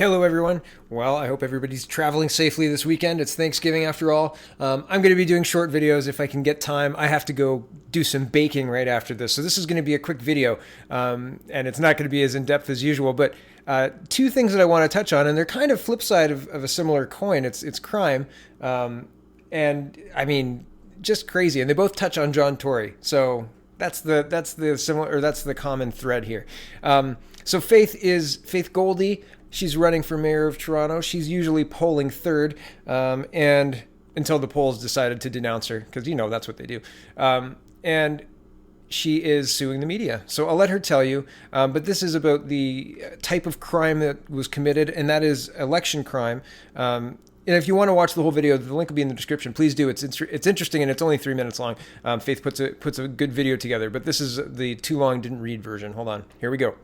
Hello, everyone. Well, I hope everybody's traveling safely this weekend. It's Thanksgiving after all. I'm going to be doing short videos if I can get time. I have to go do some baking right after this. So this is going to be a quick video, and it's not going to be as in-depth as usual. But two things that I want to touch on, and they're kind of flip side of a similar coin. It's crime, and I mean, just crazy. And they both touch on John Tory. So that's the similar, or that's the common thread here. So Faith Goldy. She's running for mayor of Toronto. She's usually polling third, and until the polls decided to denounce her, because that's what they do. And she is suing the media. So I'll let her tell you. But this is about the type of crime that was committed, and that is election crime. And if you want to watch the whole video, the link will be in the description. Please do. It's interesting, and it's only 3 minutes long. Faith puts a good video together, but this is the too long didn't read version. Hold on. Here we go.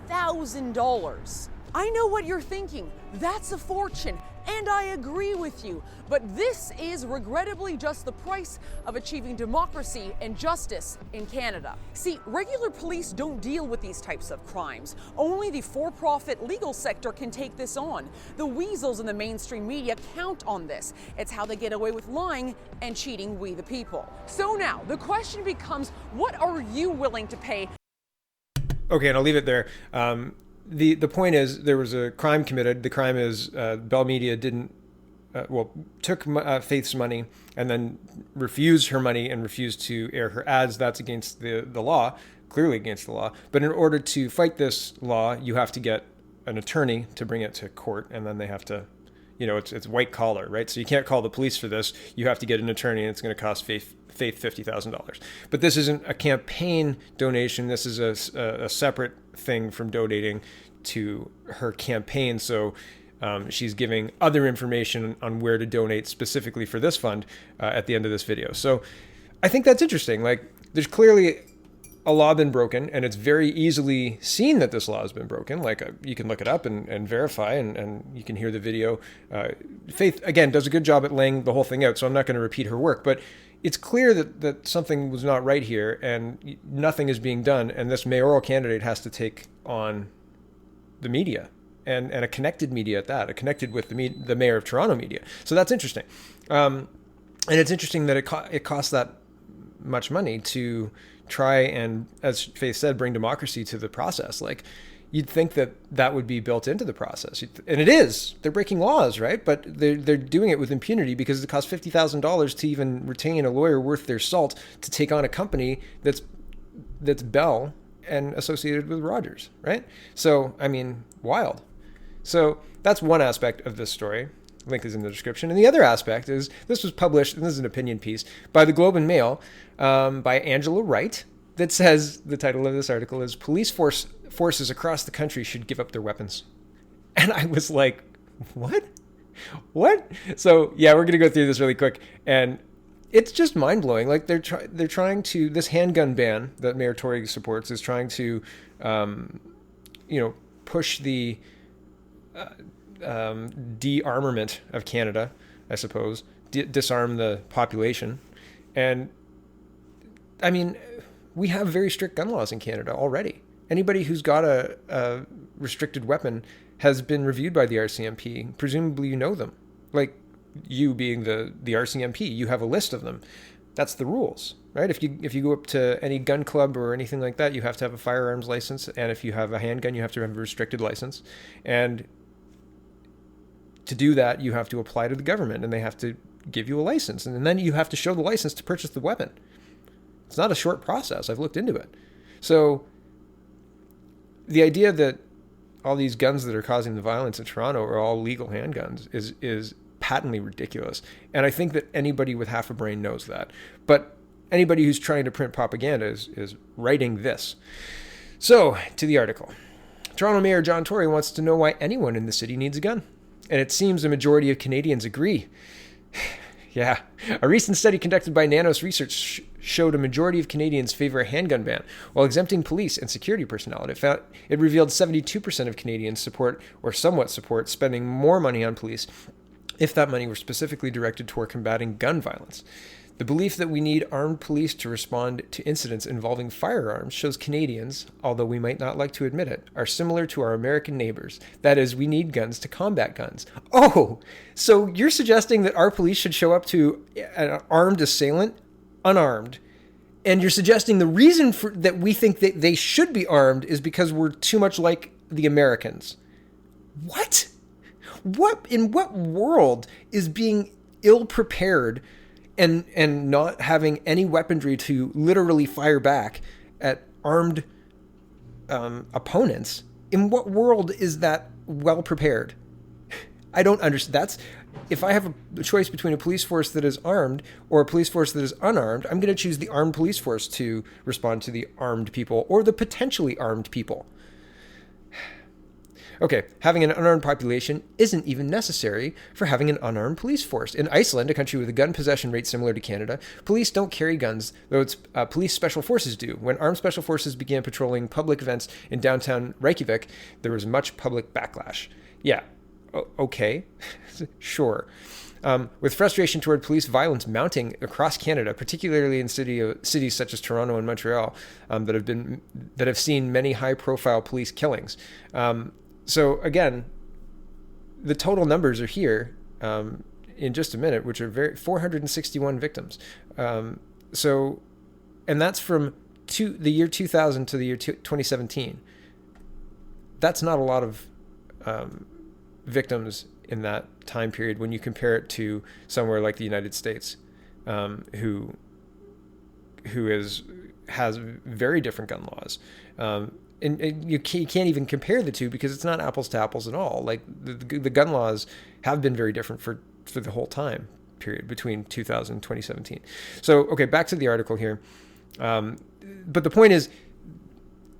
$1,000. I know what you're thinking. That's a fortune, and I agree with you. But this is regrettably just the price of achieving democracy and justice in Canada. See, regular police don't deal with these types of crimes. Only the for-profit legal sector can take this on. The weasels in the mainstream media count on this. It's how they get away with lying and cheating we the people. So now, the question becomes, what are you willing to pay? Okay, and I'll leave it there. The point is, there was a crime committed. The crime is Bell Media took Faith's money and then refused her money and refused to air her ads. That's against the law, clearly against the law. But in order to fight this law, you have to get an attorney to bring it to court, and then they have to, it's white collar, right? So you can't call the police for this. You have to get an attorney, and it's going to cost Faith $50,000. But this isn't a campaign donation. This is a separate thing from donating to her campaign. So she's giving other information on where to donate specifically for this fund at the end of this video. So I think that's interesting. Like, there's clearly a law been broken, and it's very easily seen that this law has been broken. Like, you can look it up and verify, and you can hear the video. Faith, again, does a good job at laying the whole thing out, so I'm not going to repeat her work, but it's clear that something was not right here, and nothing is being done, and this mayoral candidate has to take on the media, and a connected media at that, connected with the mayor of Toronto media. So that's interesting. And it's interesting that it costs that much money to try and, as Faith said, bring democracy to the process. Like, you'd think that would be built into the process, and it is. They're breaking laws, right? But they're doing it with impunity because it costs $50,000 to even retain a lawyer worth their salt to take on a company that's Bell and associated with Rogers, right? So, I mean, wild. So that's one aspect of this story. Link is in the description. And the other aspect is, this was published, and this is an opinion piece, by the Globe and Mail, by Angela Wright, that says, the title of this article is, Police Forces Across the Country Should Give Up Their Weapons. And I was like, what? So yeah, we're going to go through this really quick. And it's just mind-blowing. Like, they're trying to, this handgun ban that Mayor Tory supports is trying to, push the de-armament of Canada, I suppose, disarm the population. And I mean, we have very strict gun laws in Canada already. Anybody who's got a restricted weapon has been reviewed by the RCMP. Presumably you know them. Like, you being the RCMP, you have a list of them. That's the rules, right? If you go up to any gun club or anything like that, you have to have a firearms license. And if you have a handgun, you have to have a restricted license. And to do that, you have to apply to the government, and they have to give you a license. And then you have to show the license to purchase the weapon. It's not a short process. I've looked into it. So the idea that all these guns that are causing the violence in Toronto are all legal handguns is patently ridiculous. And I think that anybody with half a brain knows that. But anybody who's trying to print propaganda is writing this. So, to the article. Toronto Mayor John Tory wants to know why anyone in the city needs a gun. And it seems a majority of Canadians agree. Yeah. A recent study conducted by Nanos Research showed a majority of Canadians favor a handgun ban, while exempting police and security personnel. It revealed 72% of Canadians support or somewhat support spending more money on police if that money were specifically directed toward combating gun violence. The belief that we need armed police to respond to incidents involving firearms shows Canadians, although we might not like to admit it, are similar to our American neighbors. That is, we need guns to combat guns. Oh, so you're suggesting that our police should show up to an armed assailant unarmed, and you're suggesting the reason that we think that they should be armed is because we're too much like the Americans. What? In what world is being ill-prepared and not having any weaponry to literally fire back at armed opponents? In what world is that well prepared? I don't understand. If I have a choice between a police force that is armed or a police force that is unarmed, I'm going to choose the armed police force to respond to the armed people or the potentially armed people. Okay, having an unarmed population isn't even necessary for having an unarmed police force. In Iceland, a country with a gun possession rate similar to Canada, police don't carry guns, though it's police special forces do. When armed special forces began patrolling public events in downtown Reykjavik, there was much public backlash. Yeah, okay, sure. With frustration toward police violence mounting across Canada, particularly in cities such as Toronto and Montreal, that have seen many high-profile police killings. So again, the total numbers are here in just a minute, which are 461 victims. And that's from the year 2000 to the year 2017. That's not a lot of victims in that time period when you compare it to somewhere like the United States, who has very different gun laws. And you can't even compare the two because it's not apples to apples at all. Like the gun laws have been very different for the whole time period between 2000 and 2017. So, okay, back to the article here. But the point is,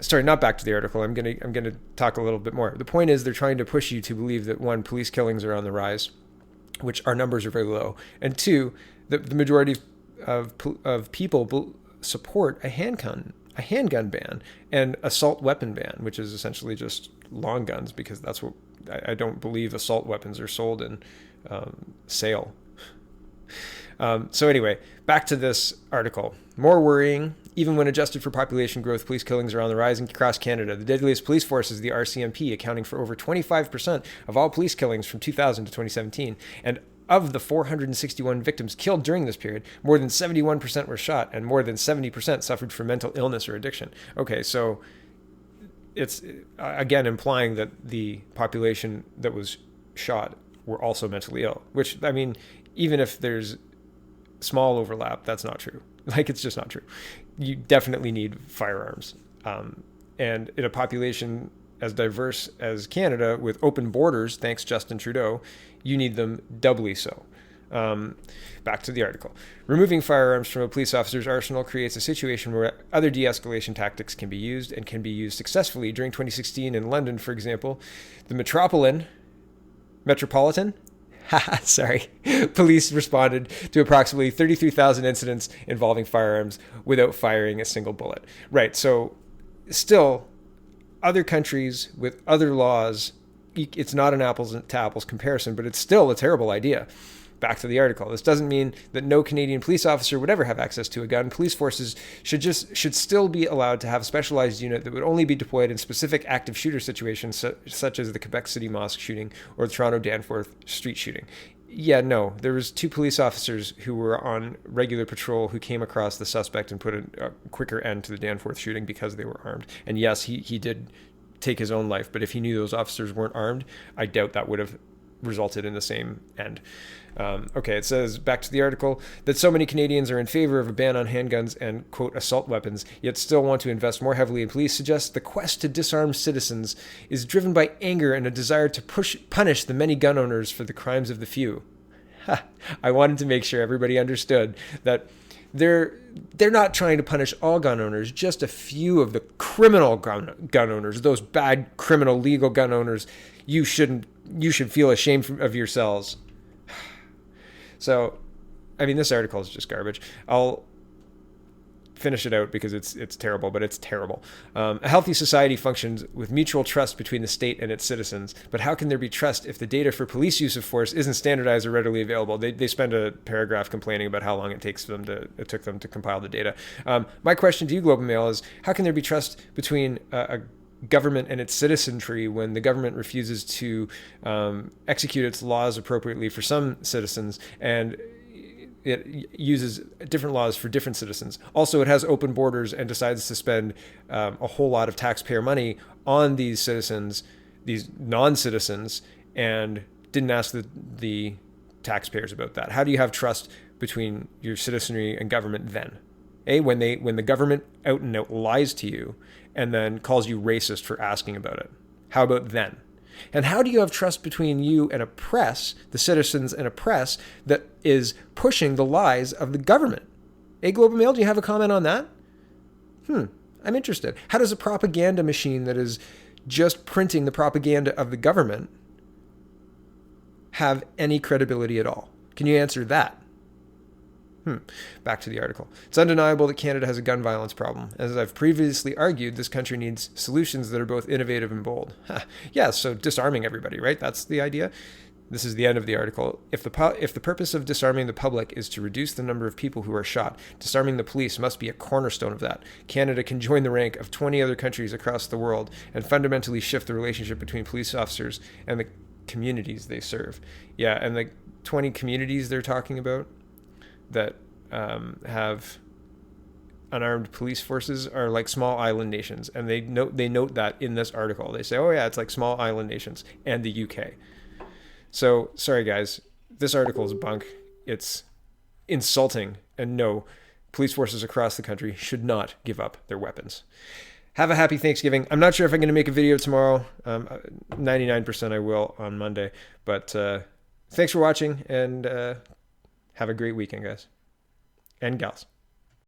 sorry, not back to the article. I'm gonna talk a little bit more. The point is they're trying to push you to believe that one, police killings are on the rise, which our numbers are very low, and two, the majority of people support a handgun ban and assault weapon ban, which is essentially just long guns, because that's what I don't believe assault weapons are sold in sale. So anyway, back to this article. More worrying, even when adjusted for population growth, police killings are on the rise across Canada. The deadliest police force is the RCMP, accounting for over 25% of all police killings from 2000 to 2017. And of the 461 victims killed during this period, more than 71% were shot, and more than 70% suffered from mental illness or addiction. Okay, so it's again implying that the population that was shot were also mentally ill, which, I mean, even if there's small overlap, that's not true. Like, it's just not true. You definitely need firearms. And in a population as diverse as Canada, with open borders, thanks Justin Trudeau, you need them doubly so. Back to the article. Removing firearms from a police officer's arsenal creates a situation where other de-escalation tactics can be used, and can be used successfully. During 2016 in London, for example, the Metropolitan police responded to approximately 33,000 incidents involving firearms without firing a single bullet. Right, so still, other countries with other laws, it's not an apples to apples comparison, but it's still a terrible idea. Back to the article. This doesn't mean that no Canadian police officer would ever have access to a gun. Police forces should still be allowed to have a specialized unit that would only be deployed in specific active shooter situations, such as the Quebec City mosque shooting or the Toronto Danforth street shooting. Yeah, no, there was 2 police officers who were on regular patrol who came across the suspect and put a quicker end to the Danforth shooting because they were armed. And yes, he did take his own life, but if he knew those officers weren't armed, I doubt that would have resulted in the same end. Okay, it says, back to the article, that so many Canadians are in favor of a ban on handguns and, quote, assault weapons, yet still want to invest more heavily in police, suggests the quest to disarm citizens is driven by anger and a desire to punish the many gun owners for the crimes of the few. I wanted to make sure everybody understood that they're not trying to punish all gun owners, just a few of the criminal gun owners, those bad criminal legal gun owners. You should feel ashamed of yourselves. So, I mean, this article is just garbage. finish it out because it's terrible, but it's terrible. A healthy society functions with mutual trust between the state and its citizens. But how can there be trust if the data for police use of force isn't standardized or readily available? They spend a paragraph complaining about how long it took them to compile the data. My question to you, Globe and Mail, is how can there be trust between a government and its citizenry when the government refuses to execute its laws appropriately for some citizens and it uses different laws for different citizens? Also, it has open borders and decides to spend a whole lot of taxpayer money on these citizens, these non-citizens, and didn't ask the taxpayers about that. How do you have trust between your citizenry and government then? When the government out and out lies to you and then calls you racist for asking about it. How about then? And how do you have trust between you and a press, the citizens and a press that is pushing the lies of the government? Globe and Mail, do you have a comment on that? I'm interested. How does a propaganda machine that is just printing the propaganda of the government have any credibility at all? Can you answer that? Back to the article. It's undeniable that Canada has a gun violence problem. As I've previously argued, this country needs solutions that are both innovative and bold. Yeah, so disarming everybody, right? That's the idea. This is the end of the article. If the purpose of disarming the public is to reduce the number of people who are shot, disarming the police must be a cornerstone of that. Canada can join the rank of 20 other countries across the world and fundamentally shift the relationship between police officers and the communities they serve. Yeah, and the 20 communities they're talking about that have unarmed police forces are like small island nations, and they note that in this article. They say, oh yeah, it's like small island nations and the UK. So sorry guys, this article is bunk. It's insulting, and no, police forces across the country should not give up their weapons. Have a happy Thanksgiving. I'm not sure if I'm going to make a video tomorrow. 99% I will on Monday, but thanks for watching, and have a great weekend, guys and gals.